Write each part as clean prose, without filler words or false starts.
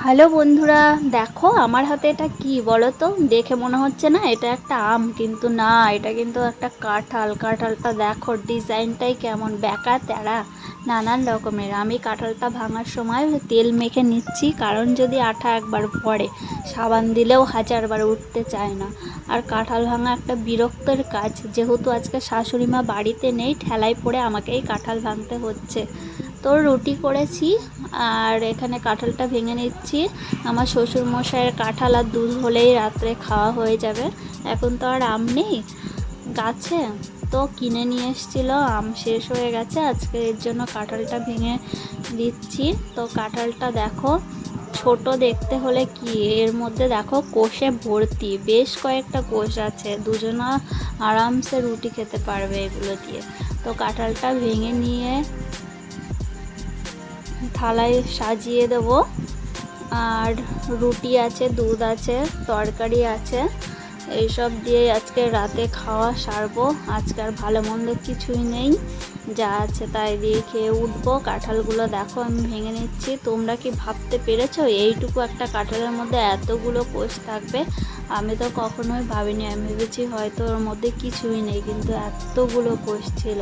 Hello বন্ধুরা, দেখো আমার হাতে এটা কি বলো তো। দেখে মনে হচ্ছে না এটা একটা আম, কিন্তু না, এটা কিন্তু একটা কাঁঠাল। কাঁঠালটা দেখো ডিজাইনটাই কেমন বেঁকা তেড়া নানান রকমের। আমি কাঁঠালটা ভাঙার সময় তেল মেখে নিচ্ছি, কারণ যদি আঠা একবার পড়ে সাবান দিলেও হাজারবার উঠতে চায় না। আর কাঁঠাল ভাঙা একটা বিরক্তের কাজ, যেহেতু আজকে শাশুড়ি মা বাড়িতে নেই, ঠেলায় পড়ে আমাকেই কাঁঠাল ভাঙতে হচ্ছে। তো রুটি করেছি আর এখানে কাঁঠালটা ভেঙে নিচ্ছি। আমার শ্বশুর মশাইয়ের কাঁঠাল আর দুধ হলেই রাত্রে খাওয়া হয়ে যাবে। এখন তো আর আম নেই গাছে, তো কিনে নিয়ে এসেছিল, আম শেষ হয়ে গেছে আজকে, এর জন্য কাঁঠালটা ভেঙে দিচ্ছি। তো কাঁঠালটা দেখো ছোট দেখতে হলে কি, এর মধ্যে দেখো কোষে ভর্তি, বেশ কয়েকটা কোষ আছে, দুজনা আরামসে রুটি খেতে পারবে এগুলো দিয়ে। তো কাঁঠালটা ভেঙে নিয়ে থালায় সাজিয়ে দেব। আর রুটি আছে, দুধ আছে, তরকারি আছে, এইসব দিয়ে আজকে রাতে খাওয়া সারবো। আজকে আর ভালো মন্দ কিছুই নেই, যা আছে তাই দিয়ে খেয়ে উঠবো। কাঁঠালগুলো দেখো আমি ভেঙে নিচ্ছি। তোমরা কি ভাবতে পেরেছো এইটুকু একটা কাঁঠালের মধ্যে এতগুলো কোষ থাকবে? আমি তো কখনোই ভাবিনি, আমি ভেবেছি হয়তো ওর মধ্যে কিছুই নেই, কিন্তু এতগুলো কোষ ছিল।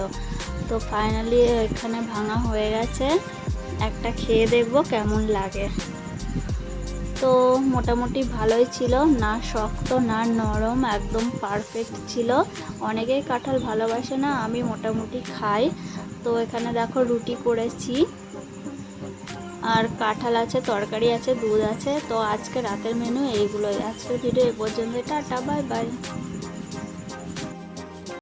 তো ফাইনালি এখানে ভাঙা হয়ে গেছে, একটা খেয়ে দেখবো কেমন লাগে। তো মোটামুটি ভালোই ছিল, না শক্ত না নরম, একদম পারফেক্ট ছিল। অনেকেই কাঁঠাল ভালোবাসে না, আমি মোটামুটি খাই। তো এখানে দেখো রুটি করেছি, আর কাঁঠাল আছে, তরকারি আছে, দুধ আছে। তো আজকে রাতের মেনু এইগুলোই। আজকের ভিডিও এই পর্যন্ত, টাটা বাই বাই।